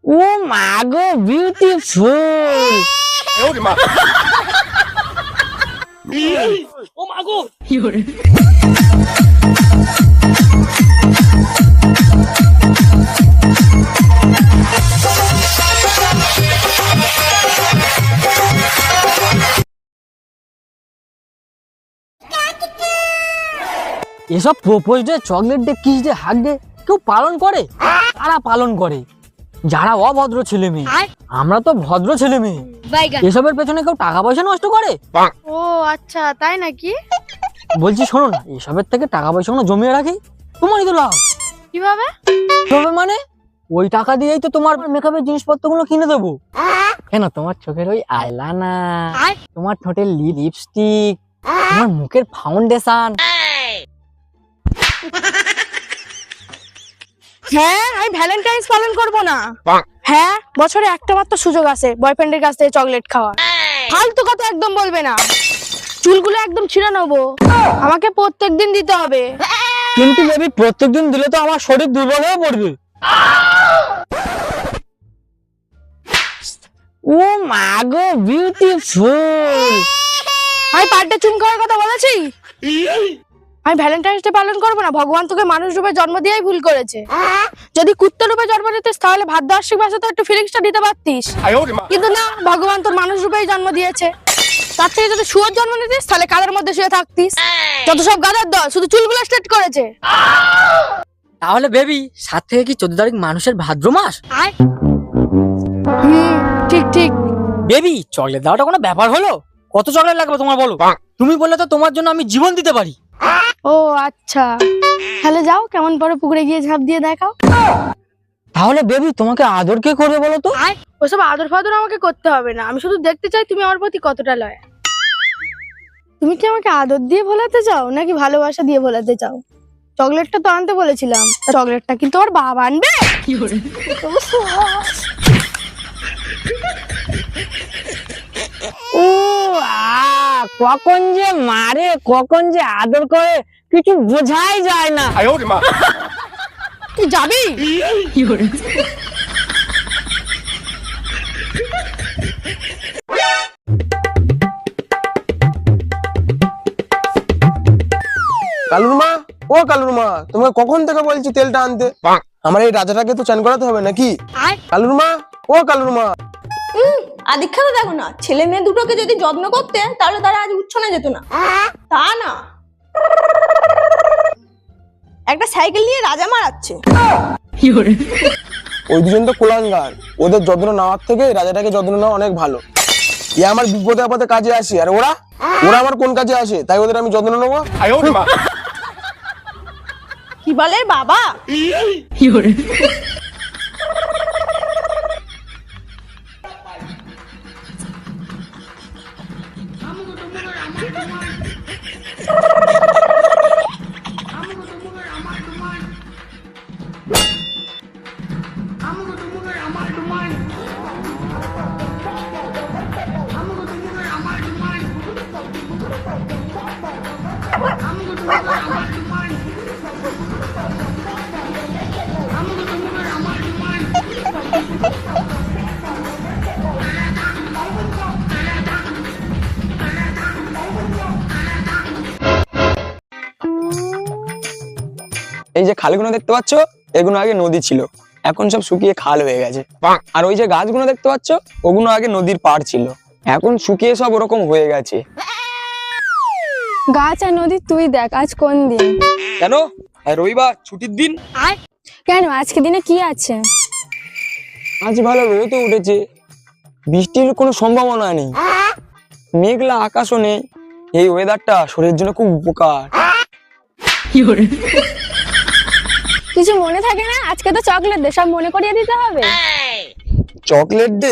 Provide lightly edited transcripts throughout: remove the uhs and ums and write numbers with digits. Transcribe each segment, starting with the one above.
ও মা গো বিউটিফুল। ও মা গো এসব propose day, chocolate day, kiss day, hug day কেউ পালন করে? কারা পালন করে? যারা অভদ্র ছেলে মেয়ে। আমরা তো ভদ্র ছেলে মেয়ে। এসবের পেছনে কেউ টাকা পয়সা নষ্ট করে? ও আচ্ছা, তাই নাকি? বলছি শোনো না, এসবের থেকে টাকা পয়সা জমিয়ে রাখি, তোমারই তো লাভ। কিভাবে? তবে মানে ওই টাকা দিয়েই তো তোমার মেকআপের জিনিসপত্রগুলো কিনে দেবো। কেন, তোমার চোখের ওই আইলাইনার, তোমার ঠোঁটের লিপস্টিক, তোমার মুখের ফাউন্ডেশন। হ্যাঁ, আমি ভ্যালেন্টাইন্স পালন করব না। হ্যাঁ, বছরে একটা মাত্র সুযোগ আছে বয়ফ্রেন্ডের কাছ থেকে চকলেট খাওয়ার। ফালতু কথা একদম বলবে না। চুলগুলো একদম ছিঁড়ে নেবো, আমাকে প্রত্যেকদিন দিতে হবে। কিন্তু বেবি, প্রত্যেকদিন দিলে তো আমার শরীর দুর্বল হয়ে পড়বে। ও মা গো বিউটিফুল। আমি পার্টে চুম খাওয়ার কথা বলেছি? আমি ভ্যালেন্টাইন্স ডে পালন করবো না। ভগবান তোকে মানুষ রূপে জন্ম দিয়েই ভুল করেছে। যদি কুত্তা রূপে জন্ম দিতিস তাহলে ভাদ্রমাসিক মাসে তো একটু ফিলিংসটা দিতে পারতিস, কিন্তু না, ভগবান তোর মানুষ রূপেই জন্ম দিয়েছে। তার থেকে যদি শুয়োর জন্ম নিতিস তাহলে কাদার মধ্যে শুয়ে থাকতিস। যত সব গাদার দল, শুধু চুলগুলো স্ট্রেট করেছে। তাহলে বেবি, 7 থেকে কি 14 তারিখ মানুষের ভাদ্র মাস? ঠিক ঠিক। বেবি, চকলেট দেওয়াটা কোনো ব্যাপার হলো? কত চকলেট লাগবে তোমার বলো? তুমি বললে তো তোমার জন্য আমি জীবন দিতে পারি। ও আচ্ছা, তাহলে যাও, কেমন পরে পুকুরে গিয়ে ঝাঁপ দিয়ে দেখাও। তাহলে বেবি, তোমাকে আদর কে করবে বলো তো? ওসব আদর ফাদর আমাকে করতে হবে না। আমি শুধু দেখতে চাই তুমি আমার প্রতি কতটা লয়াল। তুমি কি আমাকে আদর দিয়ে ভোলাতে চাও নাকি ভালোবাসা দিয়ে ভোলাতে চাও? চকলেটটা তো আনতে বলেছিলাম, চকলেটটা কিন্তু ওর বাবা আনবে। ও কখন যে মারে, কখন যে আদর করে, কিছু বোঝাই যায় না। তুই যাবি? কালুর মা, ও কালুর মা, তোমাকে কখন থেকে বলছি তেলটা আনতে? আমার এই রাজাটাকে তো চান করাতে হবে নাকি? কালুর মা, ও কালুর মা। আদিক্ষাতে দেখো না, ছেলে মেয়ে দুটোকে যদি যত্ন করতে তাহলে তারা আজ উচ্ছনে যেত না। তা না, একটা সাইকেল নিয়ে রাজা মারাচ্ছে। ওই দুজন তো কুলাঙ্গার, ওদের যত্ন নেওয়ার থেকে রাজাটাকে যত্ন নেওয়া অনেক ভালো। এ আমার বিপদে আপদে কাজে আসে, আর ওরা ওরা আমার কোন কাজে আসে, তাই ওদের আমি যত্ন নেবো। কি বলে বাবা? এই যে খালগুলো দেখতে পাচ্ছ, এগুলো আগে নদী ছিল, এখন সব শুকিয়ে খাল হয়ে গেছে। আর ওই যে গাছগুলো দেখতে পাচ্ছ, ওগুলো আগে নদীর পাড় ছিল, এখন শুকিয়ে সব ওরকম হয়ে গেছে। গাছ আর নদী তুই দেখ, আজ কোন দিন? কেন, রবিবার ছুটির দিন। কেন, আজকে দিনে কি আছে? আজ ভালো রোদও উঠেছে, বৃষ্টির কোনো সম্ভাবনা নেই, মেঘলা আকাশও নেই। এই ওয়েদারটা শরীরের জন্য খুব উপকার। কিছু মনে থাকে না? আজকে তো চকলেট দে, সব মনে করিয়ে দিতে হবে। চকলেট দে?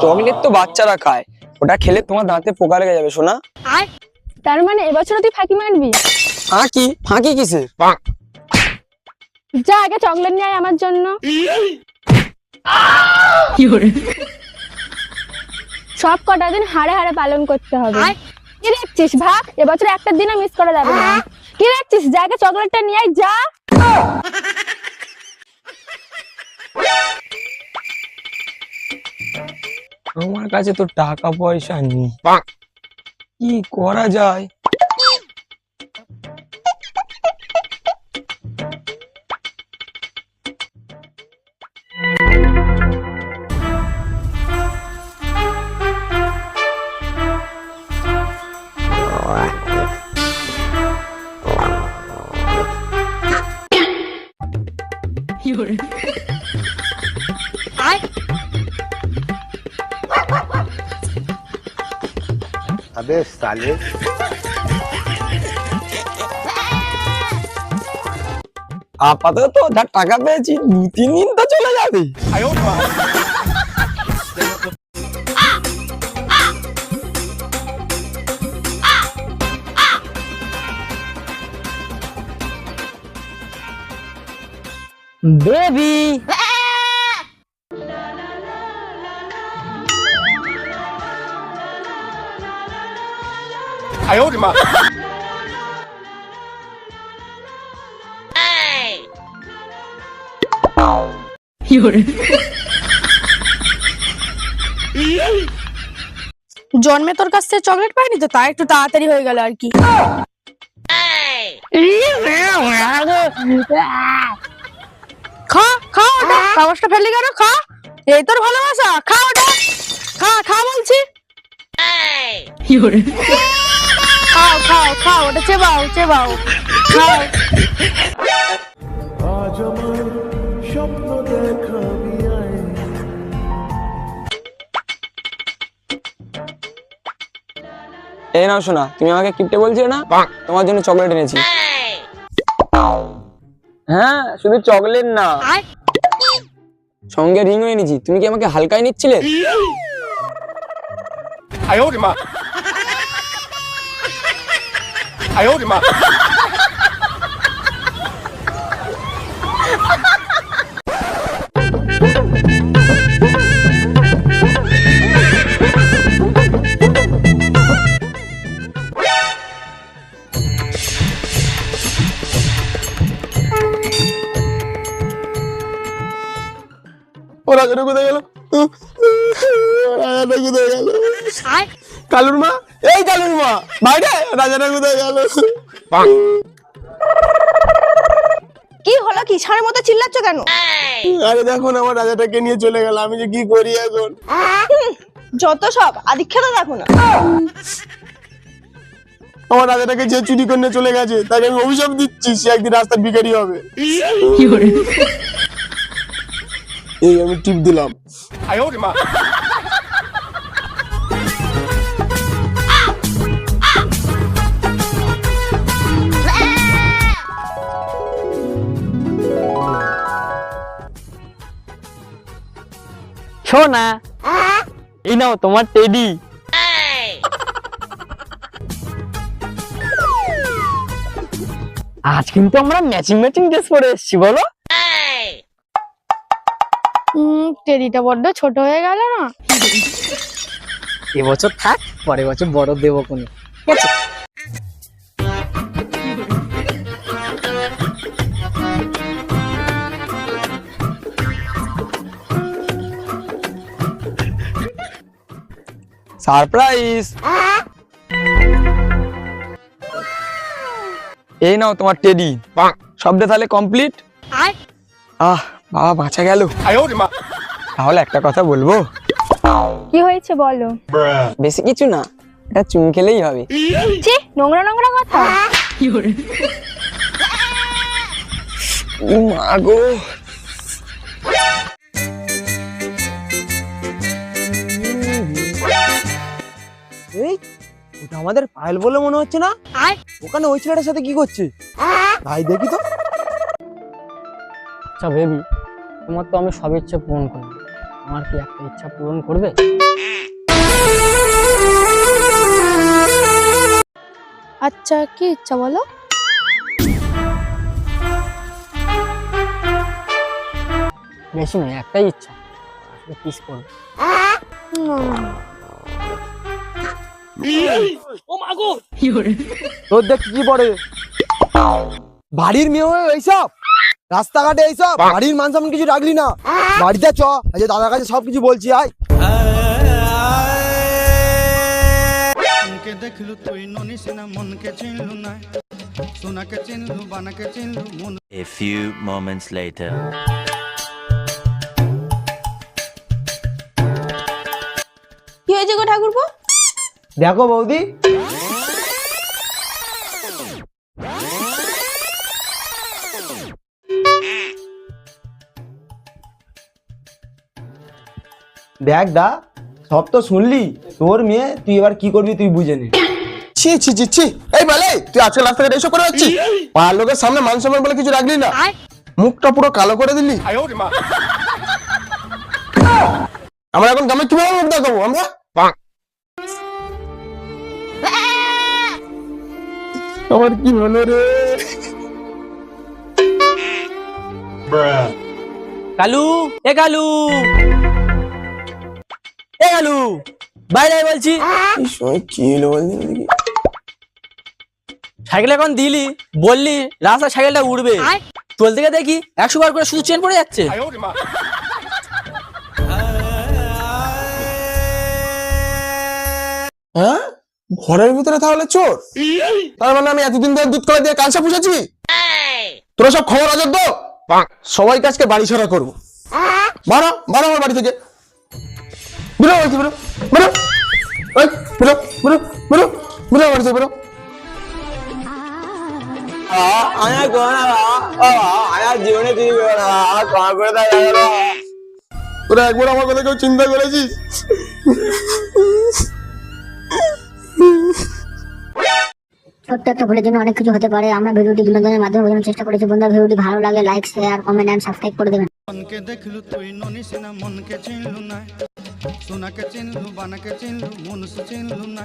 চকলেট তো বাচ্চারা খায়, ওটা খেলে তোমার দাঁতে পোকা লেগে যাবে সোনা। তার মানে এবছর তুই ফাঁকি মারবি? ফাঁকি? ফাঁকি কিসের? যা আগে চকলেট নিয়ে আয় আমার জন্য। সব কটা দিন হাড়ে হাড়ে পালন করতে হবে। কি দেখছিস, ভাগ, এবছর একটা দিনও মিস করা যাবে না। কি দেখছিস, যা আগে চকলেটটা নিয়ে আয়, যা। আমার কাছে তো টাকা পয়সা নেই, কি করা যায়? अबे साले আপাতত যা টাকা পেয়েছি 2-3 দিন তো চলে যাবে। বেবি জন্মে তোর কাছ থেকে চকলেট পাইনি তো, তাই একটু তাড়াতাড়ি হয়ে গেল আর কি। খা খা ওটা, কাগজটা ফেলে গেল, খা। এই তোর ভালোবাসা, খা ওটা, খা খা বলছি। খাও খাও খাও, ওটা চেবাও চেবাও, খাও। এই নাও শোনা, তুমি আমাকে কিপটে বলছিলে না, তোমার জন্য চকলেট এনেছি। হ্যাঁ, শুধু চকলেট না, সঙ্গে রিংও এনেছি। তুমি কি আমাকে হালকায় নিচ্ছিলে? ও রাজাটা কোথায় গেল? রাজাটা কোথায় গেল? কালুর মা, এই কালুর মা, বাইরে, রাজাটা কোথায় গেল? কি হলো, কি ষাঁড়ের মতো চিল্লাচ্ছ কেন? আরে দেখো না, আমার রাজাটাকে নিয়ে চলে গেল, আমি যে কি করি এখন? যত সব আদিক্ষেতা দেখো না। আমার রাজাটাকে যে চুরি করে নিয়ে চলে গেছে, তাকে আমি অভিশাপ দিচ্ছি, সে একদিন রাস্তার ভিখারি হবে। এই আমি টিপ দিলাম। শোনা, এই নাও তোমার টেডি। আজ কিন্তু আমরা ম্যাচিং ম্যাচিং ড্রেস পরে এসেছি, বলো? টেডিটা বড্ড ছোট হয়ে গেল না? এবছর থাক, পরের বছর বড় দেবো কোনে। ঠিক আছে? সারপ্রাইজ। এই নাও তোমার টেডি। শব্দ তাহলে কমপ্লিট। আহ বাবা, বাঁচা গেল। তাহলে একটা কথা বলবো? কি হয়েছে বলো? বেশি কিছু না, এটা চুম খেলেই হবে। ছি, নোংরা নোংরা কথা। মা গো, এই ওটা আমাদের পায়েল বলে মনে হচ্ছে না? ওখানে ওই ছেলেটার সাথে কি করছে? তাই দেখি তো। আচ্ছা বেবি, তোমার তো আমি সব ইচ্ছা পূরণ করবো, আমার কি একটা ইচ্ছা পূরণ করবে? আচ্ছা, কি ইচ্ছা বলো? বেশি নয়, একটাই ইচ্ছা, কিস করবে। তোর দেখ কি পড়ে, বাড়ির মেয়ে হয়ে এইসব? রাস্তাঘাটে এইসব বাড়ির মান সম্মান কিছু রাখলি না। বাড়িতে চ, আজ দাদার কাছে সবকিছু বলছি। আয় মনকে দেখলু তুই ননিস না মনকে চিনলু না সোনাকে চিনলু বানাকে চিনলু মন A few moments later. কি হয়েছে গো ঠাকুরপো? দেখো বৌদি, দেখ দা, সব তো শুনলি। তোর মেয়ে, তুই এবার কি করবি তুই বুঝে নে। ছি ছি ছি ছি, এই বলে তুই আজকে রাস্তাঘাটে এসব করে যাচ্ছিস? পাড়ার লোকের সামনে মান সম্মান বলে কিছু রাখলি না, মুখটা পুরো কালো করে দিলি। আমরা এখন গ্রামে কিভাবে মুখ দেখাবো আমরা? আমার কি হলো রে? কালু, এ কালু, এ কালু, বাইরে আয় বলছি। এই সময় কি হলো বললি দেখি? সাইকেল এখন দিলি, বললি রাস্তায় সাইকেলটা উড়বে, চল থেকে দেখি 100 বার করে শুধু চেন পড়ে যাচ্ছে। হ্যাঁ, ঘরের ভিতরে তাহলে চোর? তার মানে আমি এতদিন ধরে দুধ কলা দিয়ে কালসা পুষেছি? তোরা সব খবর আজব তো, সবাইকে আজকে বাড়ি ছাড়া করবো। বাড়ো বাড়ো আমার বাড়ি থেকে, বেরো বলছি, বেরো বেরো, ওই বেরো বেরো বেরো বেরো বাড়ি থেকে বেরো। তোরা একবার আমার কথা কেউ চিন্তা করেছিস? ছোট্ট একটা ভুলের জন্য অনেক কিছু হতে পারে। আমরা ভিডিওটি বিনোদনের মাধ্যমে বোঝানোর চেষ্টা করেছি। বন্ধুরা, ভিডিওটি ভালো লাগে like, share, comment and subscribe করে দেবেন। মনকে দেখলু তুই ননিস না মনকে চিনলু না সোনাকে চিনলু বানাকে চিনলু মনুষ চিনলু না